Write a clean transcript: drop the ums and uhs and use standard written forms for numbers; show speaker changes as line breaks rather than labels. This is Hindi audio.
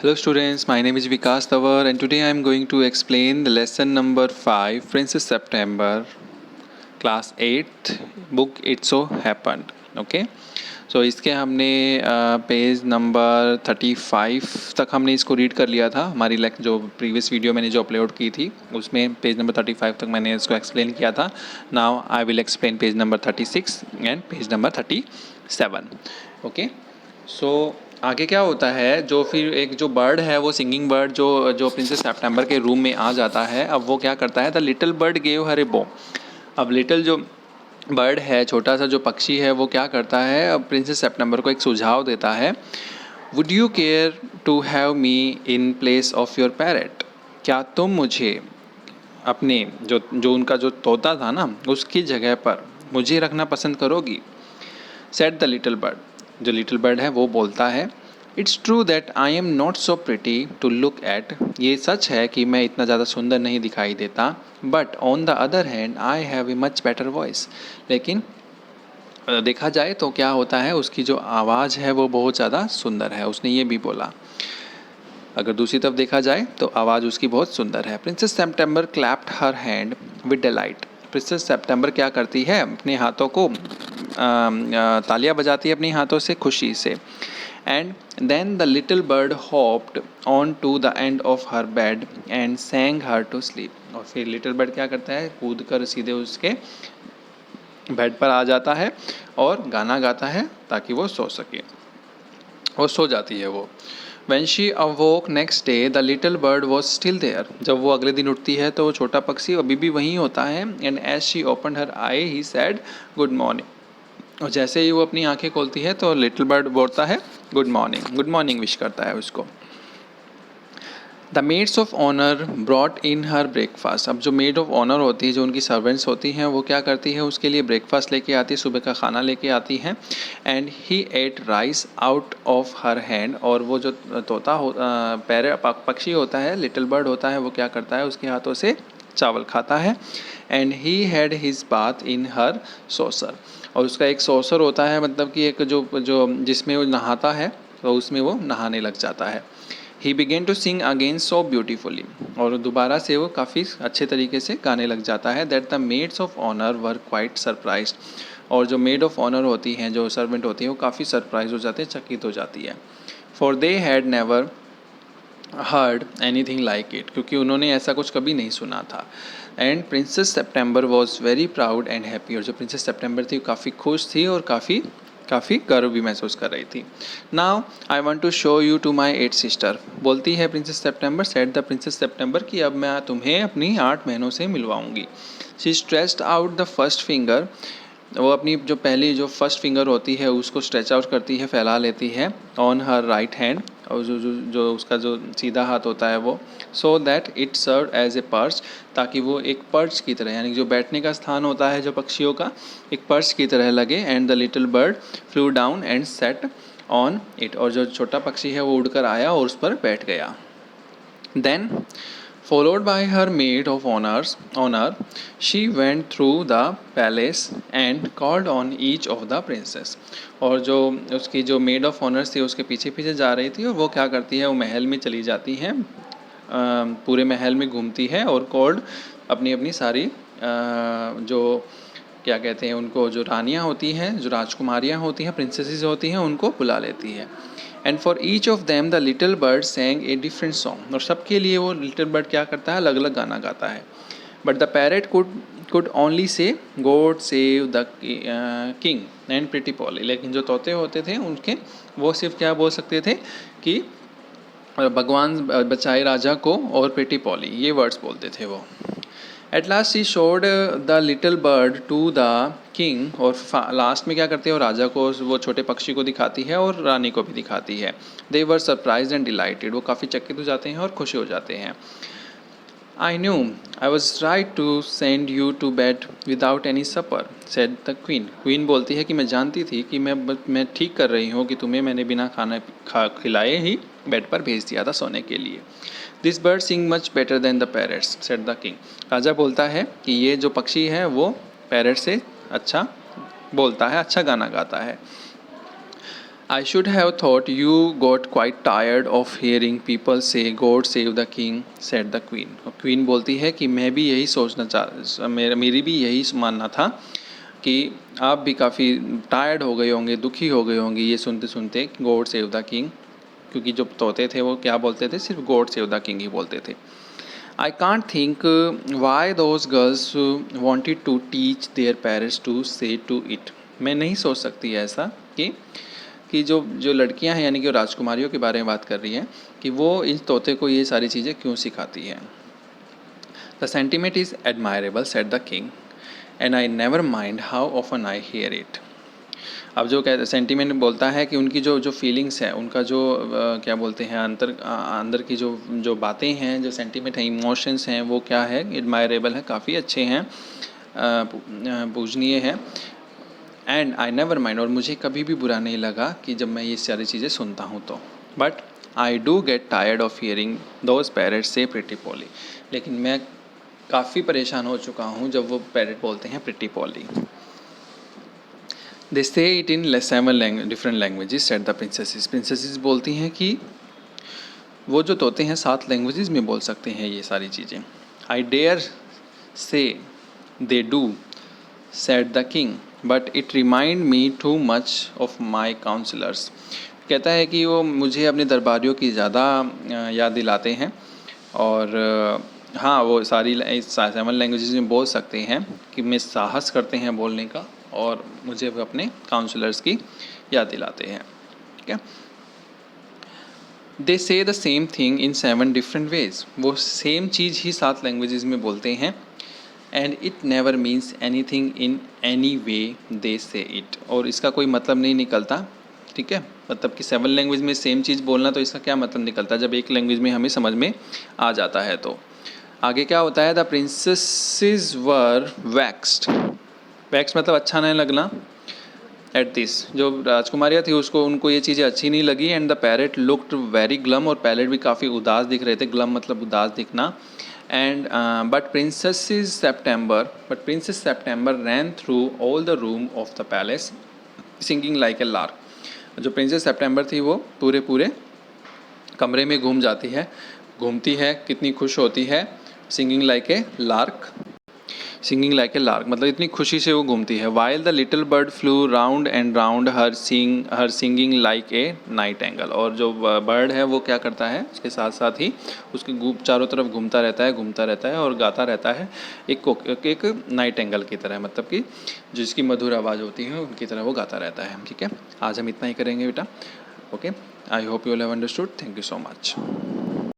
Hello students, my name is Vikas Tawar and today I am going to explain the lesson number 5 Princess September class 8th book It So Happened. Okay, so इसके हमने पेज नंबर 35 तक हमने इसको रीड कर लिया था। हमारी जो प्रीवियस वीडियो मैंने जो अपलोड की थी उसमें पेज नंबर 35 तक मैंने इसको एक्सप्लेन किया था। Now I will explain page number 36 and page number 37। Okay, so आगे क्या होता है, जो फिर एक जो बर्ड है वो सिंगिंग बर्ड जो जो प्रिंसेस सितंबर के रूम में आ जाता है। अब वो क्या करता है, the little bird gave her a bow. अब लिटिल जो बर्ड है, छोटा सा जो पक्षी है, वो क्या करता है, अब प्रिंसेस सितंबर को एक सुझाव देता है। Would you care to have me in place of your parrot? क्या तुम मुझे अपने जो जो उनका जो तोता था ना, उसकी जगह पर मुझे रखना पसंद करोगी? Said the little bird. जो लिटिल बर्ड है वो बोलता है, it's true that I am not so pretty to look at. ये सच है कि मैं इतना ज़्यादा सुंदर नहीं दिखाई देता, but on the other hand I have a much better voice. लेकिन देखा जाए तो क्या होता है, उसकी जो आवाज़ है वो बहुत ज़्यादा सुंदर है। उसने ये भी बोला। अगर दूसरी तरफ देखा जाए तो आवाज़ उसकी बहुत सुंदर है। Princess September clapped her hand with delight. Princess September क्या करती है, अपने हाथों को तालियां बजाती है अपने हाथों से खुशी से। And then the little bird hopped on to the end of her bed and sang her to sleep. और फिर लिटिल बर्ड क्या करता है, कूद कर सीधे उसके बेड पर आ जाता है और गाना गाता है ताकि वो सो सके। वो सो जाती है वो। When she awoke next day, the little bird was still there. जब वो अगले दिन उठती है तो वो छोटा पक्षी अभी भी वहीं होता है। And as she opened her eye, he said, "Good morning." और जैसे ही वो अपनी आंखें खोलती है तो लिटिल बर्ड बोलता है good morning. Good morning wish करता है उसको। The maids of honour brought in her breakfast. अब जो मेड ऑफ ऑनर होती है, जो उनकी सर्वेंट्स होती हैं, वो क्या करती है, उसके लिए ब्रेकफास्ट लेके आती है, सुबह का खाना लेके आती हैं। And he ate rice out of her hand. और वो जो तोता पक्षी होता है, लिटिल बर्ड होता है, वो क्या करता है, उसके हाथों से चावल खाता है। And he had his bath in her saucer. और उसका एक सोसर होता है, मतलब कि एक जो जो जिसमें वो नहाता है, तो उसमें वो नहाने लग जाता है। He began to sing again so beautifully. और दोबारा से वो काफ़ी अच्छे तरीके से गाने लग जाता है। That the maids of honour were quite surprised. और जो मेड ऑफ ऑनर होती हैं, जो सर्वेंट होती हैं, वो काफ़ी सरप्राइज हो जाते हैं, चकित हो जाती है। For they had never heard any thing like it. क्योंकि उन्होंने ऐसा कुछ कभी नहीं सुना था। And princess September was very proud and happy. और जो प्रिंसेस सितंबर थी वो काफ़ी खुश थी और काफ़ी गर्व भी महसूस कर रही थी। Now I want to show you to my 8 sister. बोलती है princess September, said the princess September, कि अब मैं तुम्हें अपनी 8 बहनों से मिलवाऊंगी। She stretched out the first finger. वो अपनी जो पहली जो फर्स्ट फिंगर होती है उसको स्ट्रेच आउट करती है, फैला लेती है ऑन हर राइट हैंड। और जो उसका जो सीधा हाथ होता है वो, so that it serve as a perch. ताकि वो एक पर्च की तरह, यानी जो बैठने का स्थान होता है जो पक्षियों का, एक पर्च की तरह लगे। And the little bird flew down and set on it. और जो छोटा पक्षी है वो उड़कर आया और उस पर बैठ गया। Then followed by her maid of honor, she went through the palace and called on each of the princess. और जो उसकी जो मेड ऑफ ऑनर्स थी उसके पीछे पीछे जा रही थी, और वो क्या करती है, वो महल में चली जाती हैं, पूरे महल में घूमती है और कॉल्ड अपनी अपनी सारी जो क्या कहते हैं उनको, जो रानियाँ होती हैं, जो राजकुमारियाँ होती हैं, प्रिंसेसेस होती हैं, उनको बुला लेती है। And for each of them the little bird sang a different song. और सबके लिए वो लिटिल बर्ड क्या करता है, अलग अलग गाना गाता है। But the parrot could only say God save the king and pretty Polly. लेकिन जो तोते होते थे उनके, वो सिर्फ क्या बोल सकते थे कि भगवान बचाए राजा को और प्रिटी पॉली, ये वर्ड्स बोलते थे वो। At last she showed the little bird to the king. और लास्ट में क्या करती है, वो राजा को, वो छोटे पक्षी को दिखाती है और रानी को भी दिखाती है। दे वर सरप्राइज एंड डिलाइटेड। वो काफ़ी चकित हो जाते हैं और खुश हो जाते हैं। I knew I was right to send you to bed without any supper, said the queen. Queen बोलती है कि मैं जानती थी कि मैं ठीक कर रही हूँ कि तुम्हें मैंने बिना खाना खिलाए ही बेड पर भेज दिया था सोने के लिए। This bird sing much better than the parrots, said the king. राजा बोलता है कि ये जो पक्षी है वो पैरट से अच्छा बोलता है, अच्छा गाना गाता है। I should have thought you got quite tired of hearing people say God save the king, said the queen. Queen बोलती है कि मैं भी यही मेरी भी यही मानना था कि आप भी काफ़ी टायर्ड हो गए होंगे, दुखी हो गए होंगे ये सुनते सुनते गॉड सेव द किंग, क्योंकि जो तोते थे वो क्या बोलते थे, सिर्फ गॉड सेव द किंग ही बोलते थे. I can't think why those girls wanted to teach their parents to say to it. मैं नहीं सोच सकती ऐसा कि जो जो लड़कियां हैं यानी कि राजकुमारियों के बारे में बात कर रही हैं कि वो इस तोते को ये सारी चीज़ें क्यों सिखाती हैं. The sentiment is admirable, said the king, and I never mind how often I hear it. अब जो सेंटिमेंट बोलता है कि उनकी जो जो फीलिंग्स है, उनका जो क्या बोलते हैं अंदर की जो जो बातें हैं, जो सेंटिमेंट हैं, इमोशंस हैं, वो क्या है, एडमायरेबल है, काफ़ी अच्छे हैं, पूजनीय है. एंड आई नेवर माइंड, और मुझे कभी भी बुरा नहीं लगा कि जब मैं ये सारी चीज़ें सुनता हूँ तो. But I do get tired of hearing those parrots से प्रिटी पॉली. लेकिन मैं काफ़ी परेशान हो चुका हूँ जब वो पैरेट बोलते हैं pretty poly. They say it in seven different languages, said the princesses. Princesses बोलती हैं कि वो जो तोते हैं 7 लैंग्वेजेस में बोल सकते हैं ये सारी चीज़ें. I dare say they do, said the king, but it remind me too much of my counselors. कहता है कि वो मुझे अपने दरबारियों की ज़्यादा याद दिलाते हैं, और हाँ वो सारी 7 लैंग्वेजेस में बोल सकते हैं कि मैं साहस करते हैं बोलने का, और मुझे वो अपने काउंसलर्स की याद दिलाते हैं. ठीक है. They say the same thing in 7 different ways. वो सेम चीज़ ही 7 लैंग्वेजेस में बोलते हैं. And it never means anything in any way they say it. और इसका कोई मतलब नहीं निकलता. ठीक है, मतलब कि 7 लैंग्वेज में सेम चीज़ बोलना, तो इसका क्या मतलब निकलता जब एक लैंग्वेज में हमें समझ में आ जाता है. तो आगे क्या होता है, the princesses were vaxxed. Wax मतलब अच्छा नहीं लगना. एट दिस, जो राजकुमारियाँ थी उसको उनको ये चीज़ें अच्छी नहीं लगी. And the parrot looked very glum, और पैरेट भी काफ़ी उदास दिख रहे थे. ग्लम मतलब उदास दिखना. And but princess September ran through all the room of the palace singing like a lark. जो प्रिंसेस सेप्टेम्बर थी वो पूरे कमरे में घूमती है, कितनी खुश होती है. सिंगिंग लाइक ए लार्क मतलब इतनी खुशी से वो घूमती है. While the little bird flu round and round her singing like A night angle. और जो बर्ड है वो क्या करता है, उसके साथ साथ ही उसके चारों तरफ घूमता रहता है और गाता रहता है एक नाइट एंगल की तरह, मतलब कि जिसकी मधुर आवाज़ होती है उनकी तरह वो गाता रहता है. ठीक है, आज हम इतना ही करेंगे बेटा. Okay, I hope you will have understood. Thank you so much.